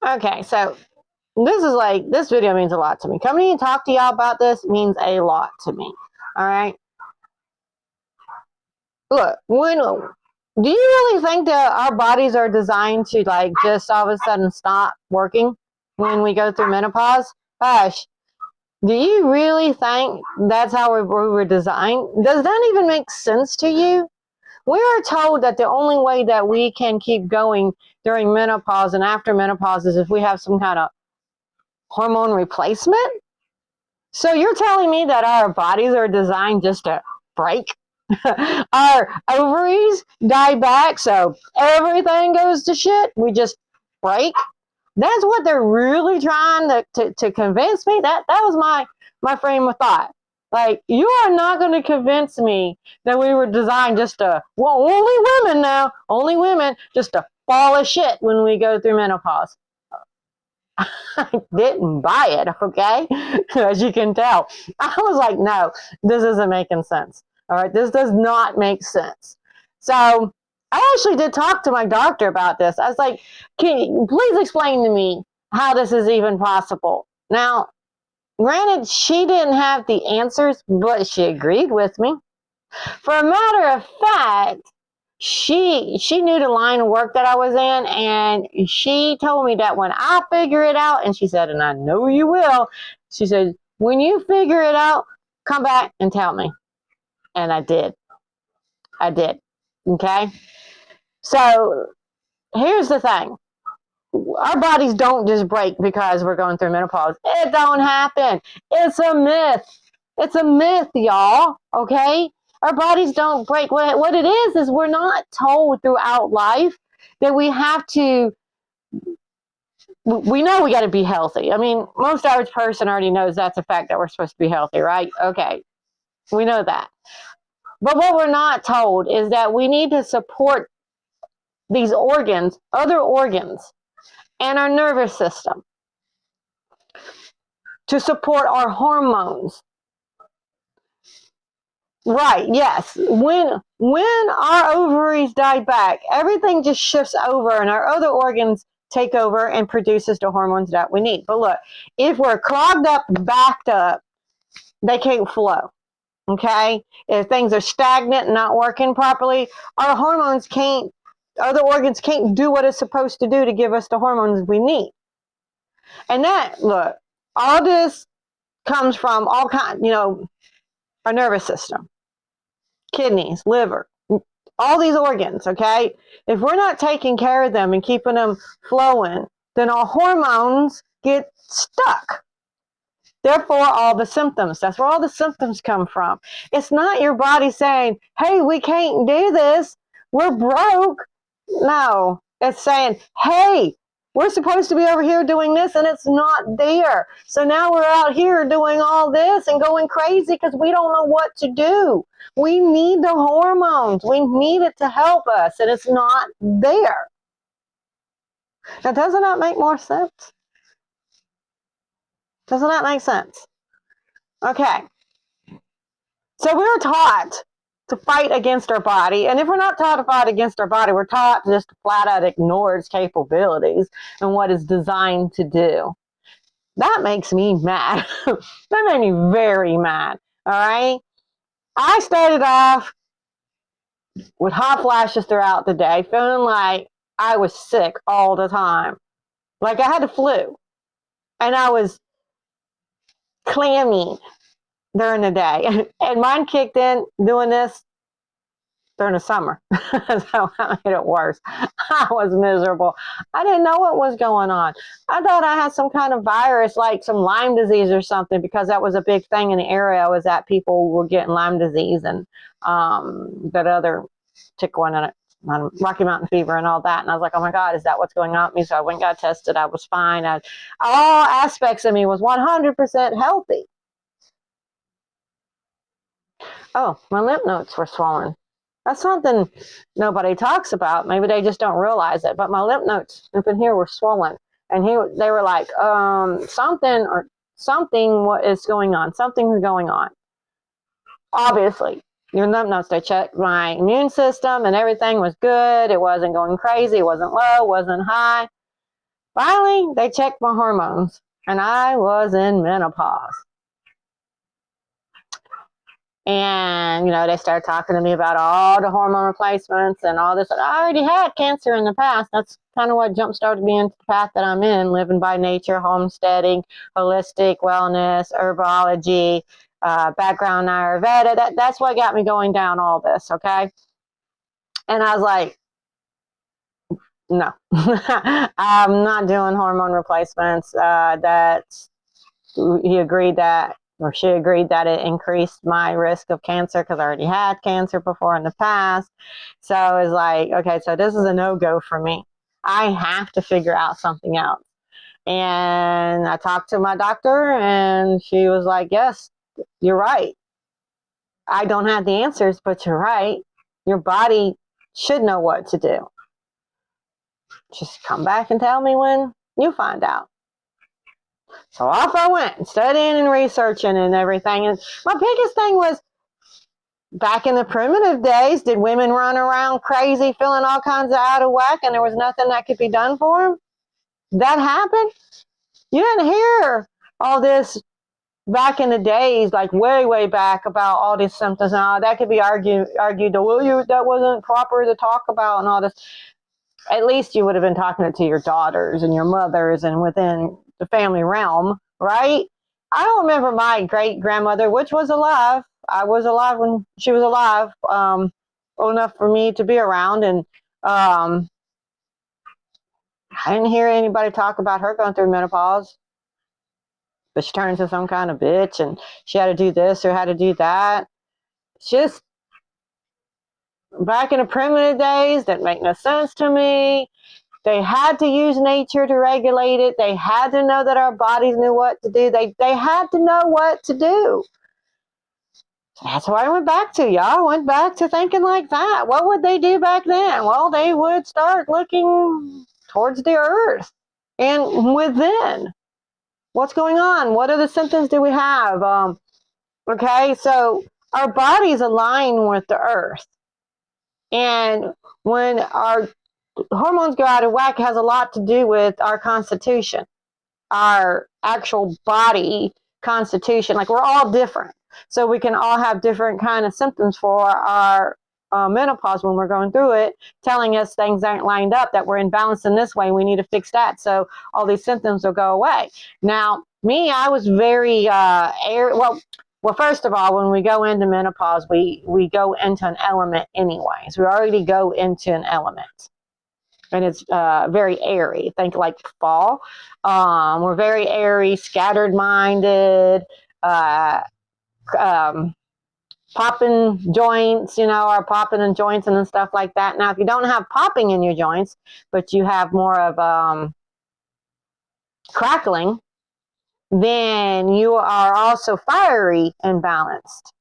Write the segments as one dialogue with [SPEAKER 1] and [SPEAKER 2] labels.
[SPEAKER 1] Okay, so this video means a lot to me. Coming and talk to y'all about this means a lot to me. All right. Look, do you really think that our bodies are designed to like just all of a sudden stop working when we go through menopause? Gosh, do you really think that's how we were designed? Does that even make sense to you? We are told that the only way that we can keep going during menopause and after menopause is if we have some kind of hormone replacement. So you're telling me that our bodies are designed just to break? Our ovaries die back, so everything goes to shit. We just break. That's what they're really trying to convince me. That was my frame of thought. Like, you are not going to convince me that we were designed just to, well, only women just to fall as shit when we go through menopause. I didn't buy it, okay? As you can tell. I was like, no, this isn't making sense. All right, this does not make sense. So I actually did talk to my doctor about this. I was like, can you please explain to me how this is even possible? Now, granted, she didn't have the answers, but she agreed with me. For a matter of fact, she knew the line of work that I was in, and she told me that when I figure it out, and she said, and I know you will, she said, when you figure it out, come back and tell me. And I did. Okay? So here's the thing. Our bodies don't just break because we're going through menopause. It don't happen. It's a myth. It's a myth, y'all. Okay? Our bodies don't break. What it is we're not told throughout life that we have to. We know we got to be healthy. I mean, most average person already knows that's a fact that we're supposed to be healthy, right? Okay. We know that. But what we're not told is that we need to support these organs, other organs, and our nervous system to support our hormones. Right, yes. When our ovaries die back, everything just shifts over and our other organs take over and produces the hormones that we need. But look, if we're clogged up, backed up, they can't flow. Okay? If things are stagnant and not working properly, our hormones can't, other organs can't do what it's supposed to do to give us the hormones we need. And that, look, all this comes from all kinds, our nervous system, kidneys, liver, all these organs, okay? If we're not taking care of them and keeping them flowing, then our hormones get stuck. Therefore, all the symptoms. That's where all the symptoms come from. It's not your body saying, hey, we can't do this. We're broke. No, it's saying, hey, we're supposed to be over here doing this and it's not there. So now we're out here doing all this and going crazy because we don't know what to do. We need the hormones. We need it to help us and it's not there. Now, doesn't that make more sense? Doesn't that make sense? Okay. So we're taught to fight against our body. And if we're not taught to fight against our body, we're taught just to flat out ignore its capabilities and what it's designed to do. That makes me mad. That made me very mad. All right. I started off with hot flashes throughout the day, feeling like I was sick all the time. Like I had the flu. And I was clammy during the day. And mine kicked in doing this during the summer. So I made it worse. I was miserable. I didn't know what was going on. I thought I had some kind of virus, like some Lyme disease or something, because that was a big thing in the area I was at. People were getting Lyme disease and that other tick one in it, Rocky Mountain fever and all that. And I was like, oh my God, is that what's going on with me? So I went and got tested. I was fine. All aspects of me was 100% healthy. Oh, my lymph nodes were swollen. That's something nobody talks about. Maybe they just don't realize it. But my lymph nodes up in here were swollen. And they were like, something is going on. Something's going on. Obviously, your lymph nodes, they checked my immune system and everything was good. It wasn't going crazy. It wasn't low, wasn't high. Finally, they checked my hormones, and I was in menopause. And, they started talking to me about all the hormone replacements and all this. I already had cancer in the past. That's kind of what jump-started me into the path that I'm in, living by nature, homesteading, holistic wellness, herbology, background Ayurveda. That's what got me going down all this, okay? And I was like, no, I'm not doing hormone replacements. He agreed that, or she agreed that it increased my risk of cancer because I already had cancer before in the past. So I was like, okay, so this is a no-go for me. I have to figure out something else. And I talked to my doctor, and she was like, yes, you're right. I don't have the answers, but you're right. Your body should know what to do. Just come back and tell me when you find out. So off I went, studying and researching and everything. And my biggest thing was, back in the primitive days, did women run around crazy, feeling all kinds of out of whack, and there was nothing that could be done for them? That happened? You didn't hear all this back in the days, like way, way back, about all these symptoms. Now, that could be argued, well, that wasn't proper to talk about and all this. At least you would have been talking it to your daughters and your mothers and within the family realm, right? I don't remember my great-grandmother, which was alive. I was alive when she was alive, old enough for me to be around. And I didn't hear anybody talk about her going through menopause. But she turned into some kind of bitch, and she had to do this or had to do that. Just back in the primitive days, that make no sense to me. They had to use nature to regulate it. They had to know that our bodies knew what to do. They had to know what to do. That's what I went back to, y'all. I went back to thinking like that. What would they do back then? Well, they would start looking towards the earth and within. What's going on? What are the symptoms do we have? Okay, so our bodies align with the earth. And when our hormones go out of whack, it has a lot to do with our constitution, our actual body constitution. Like, we're all different. So we can all have different kind of symptoms for our menopause when we're going through it, telling us things aren't lined up, that we're imbalanced in this way, we need to fix that, so all these symptoms will go away. Now, me, I was very well, first of all, when we go into menopause, we go into an element anyways. We already go into an element. And it's very airy. Think like fall. We're very airy, scattered-minded, popping joints, are popping in joints and stuff like that. Now, if you don't have popping in your joints, but you have more of crackling, then you are also fiery and balanced.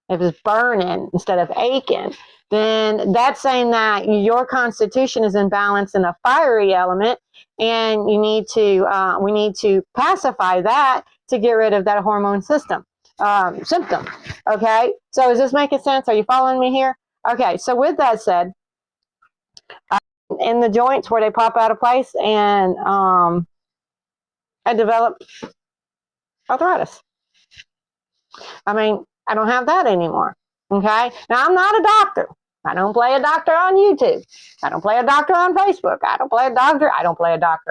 [SPEAKER 1] If it's burning instead of aching, then that's saying that your constitution is in balance in a fiery element, and we need to pacify that to get rid of that hormone symptom. Okay, so is this making sense? Are you following me here? Okay, so with that said, in the joints where they pop out of place, and I developed arthritis. I mean, I don't have that anymore. Okay, now I'm not a doctor. I don't play a doctor on YouTube. I don't play a doctor on Facebook. I don't play a doctor.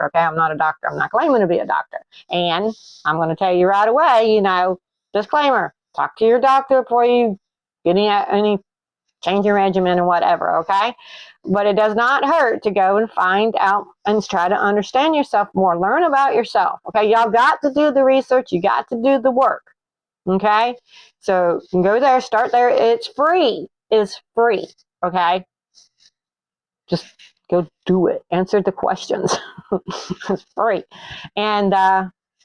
[SPEAKER 1] Okay, I'm not a doctor. I'm not claiming to be a doctor. And I'm going to tell you right away, disclaimer, talk to your doctor before you get any change your regimen and whatever, okay? But it does not hurt to go and find out and try to understand yourself more. Learn about yourself, okay? Y'all got to do the research. You got to do the work, okay? So you can go there, start there. It's free. It's free, okay? Just go do it. Answer the questions. It's free. And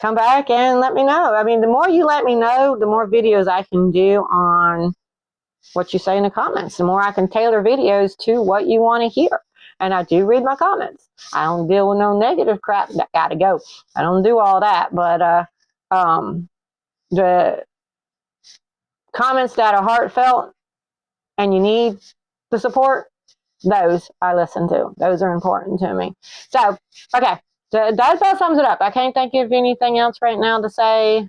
[SPEAKER 1] come back and let me know. I mean, the more you let me know, the more videos I can do on what you say in the comments. The more I can tailor videos to what you want to hear. And I do read my comments. I don't deal with no negative crap that gotta go. I don't do all that. But the comments that are heartfelt and you need the support, those I listen to. Those are important to me. So, okay, So that about sums it up. I can't think of anything else right now to say.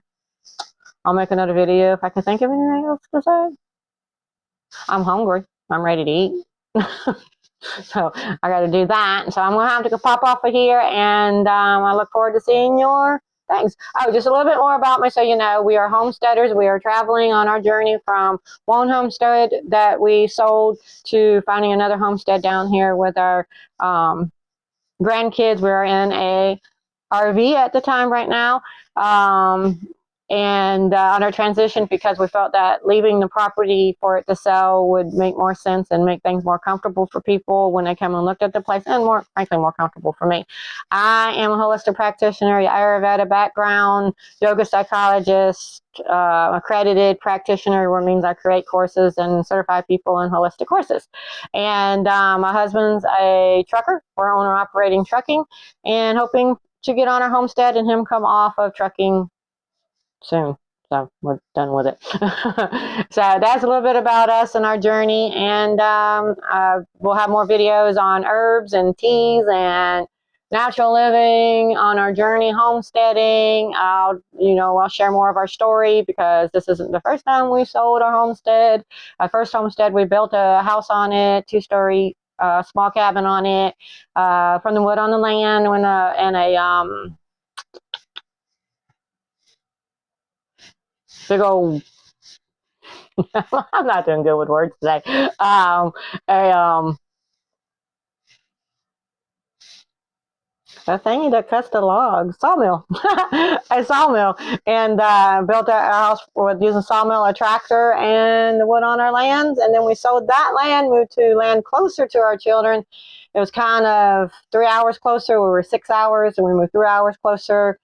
[SPEAKER 1] I'll make another video if I can think of anything else to say. I'm hungry. I'm ready to eat. So I got to do that. So I'm going to have to pop off of here, and I look forward to seeing your things. Oh, just a little bit more about me so you know. We are homesteaders. We are traveling on our journey from one homestead that we sold to finding another homestead down here with our grandkids. We're in a RV at the time right now. And on our transition, because we felt that leaving the property for it to sell would make more sense and make things more comfortable for people when they come and looked at the place, and more, frankly, more comfortable for me. I am a holistic practitioner, Ayurveda background, yoga psychologist, accredited practitioner, which means I create courses and certify people in holistic courses. And my husband's a trucker. We're owner operating trucking, and hoping to get on our homestead and him come off of trucking soon. So we're done with it. So that's a little bit about us and our journey. And we'll have more videos on herbs and teas and natural living on our journey homesteading. I'll share more of our story, because this isn't the first time we sold our homestead. Our first homestead, we built a house on it, 2-story small cabin on it, from the wood on the land, and a big old I'm not doing good with words today. A thingy that cuts the logs, sawmill, a sawmill, and built our house with using sawmill, a tractor, and the wood on our lands. And then we sold that land, moved to land closer to our children. It was kind of 3 hours closer. We were 6 hours, and we moved 3 hours closer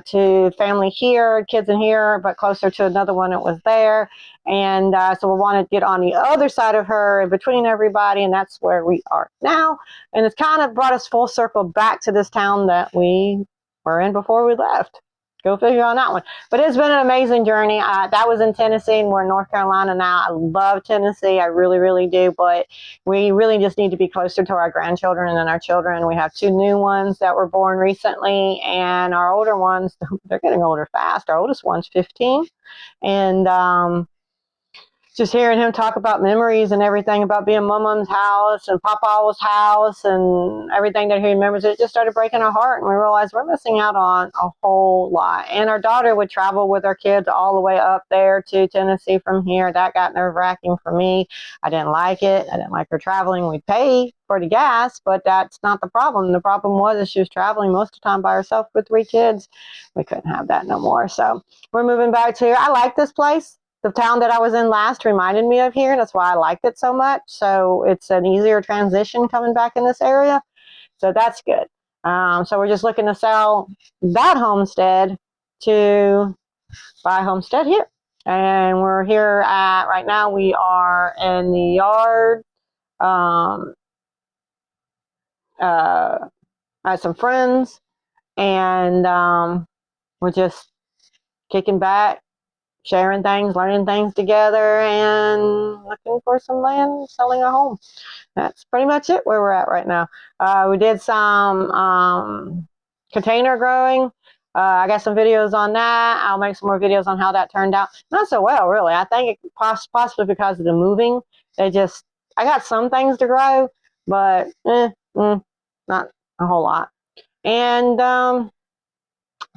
[SPEAKER 1] to family here, kids in here, but closer to another one that was there. And so we wanted to get on the other side of her, in between everybody, and that's where we are now. And it's kind of brought us full circle back to this town that we were in before we left. Go figure on that one. But it's been an amazing journey. That was in Tennessee, and we're in North Carolina now. I love Tennessee. I really, really do. But we really just need to be closer to our grandchildren and our children. We have 2 new ones that were born recently, and our older ones, they're getting older fast. Our oldest one's 15. And just hearing him talk about memories and everything about being Mama's house and Papa's house and everything that he remembers, it just started breaking our heart. And we realized we're missing out on a whole lot. And our daughter would travel with our kids all the way up there to Tennessee from here. That got nerve-wracking for me. I didn't like it. I didn't like her traveling. We'd pay for the gas, but that's not the problem. The problem was she was traveling most of the time by herself with 3 kids. We couldn't have that no more. So we're moving back to here. I like this place. The town that I was in last reminded me of here. That's why I liked it so much. So it's an easier transition coming back in this area. So that's good. So we're just looking to sell that homestead to buy a homestead here. And we're here right now, we are in the yard. I have some friends, and we're just kicking back, sharing things, learning things together, and looking for some land, selling a home. That's pretty much it where we're at right now. We did some container growing. I got some videos on that. I'll make some more videos on how that turned out. Not so well, really. I think it possibly because of the moving. I got some things to grow, but not a whole lot. And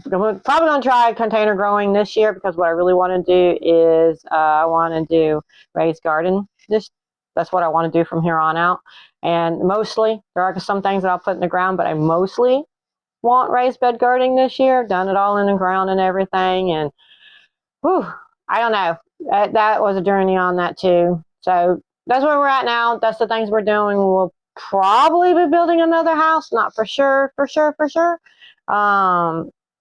[SPEAKER 1] we're probably going to try container growing this year, because what I really want to do is I want to do raised garden. That's what I want to do from here on out. And mostly, there are some things that I'll put in the ground, but I mostly want raised bed gardening this year. Done it all in the ground and everything. And whew, I don't know. That was a journey on that too. So that's where we're at now. That's the things we're doing. We'll probably be building another house. Not for sure.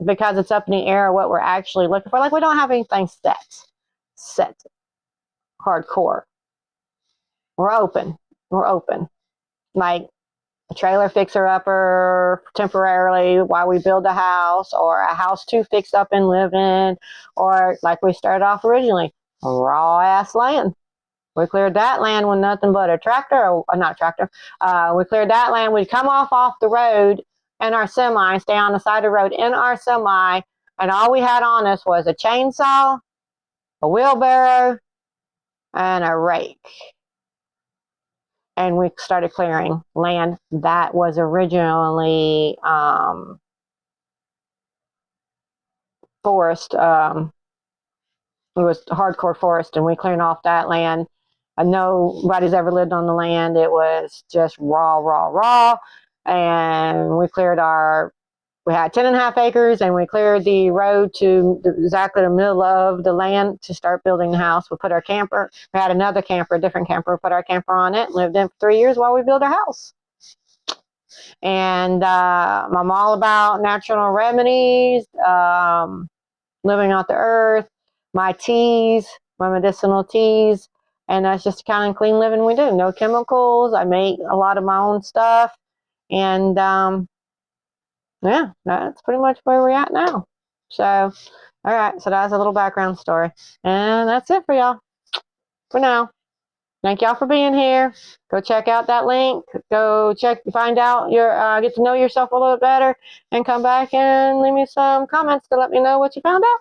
[SPEAKER 1] Because it's up in the air what we're actually looking for. Like, we don't have anything set hardcore. We're open. Like a trailer fixer-upper temporarily while we build a house, or a house to fix up and live in, or like we started off originally, raw-ass land. We cleared that land with nothing but a tractor, or not tractor. We cleared that land. We'd come off the road in our semi, stay on the side of the road in our semi, and all we had on us was a chainsaw, a wheelbarrow, and a rake. And we started clearing land that was originally forest. It was hardcore forest, and we cleared off that land. Nobody's ever lived on the land. It was just raw. And we had 10.5 acres, and we cleared the road to exactly the middle of the land to start building the house. We had another camper, a different camper, put our camper on it, and lived in for 3 years while we built our house. And I'm all about natural remedies, living off the earth, my teas, my medicinal teas, and that's just the kind of clean living we do. No chemicals. I make a lot of my own stuff, and yeah, that's pretty much where we're at now. So, all right, so that's a little background story, and that's it for y'all for now. Thank y'all for being here. Go check out that link. Go find out get to know yourself a little bit better, and come back and leave me some comments to let me know what you found out.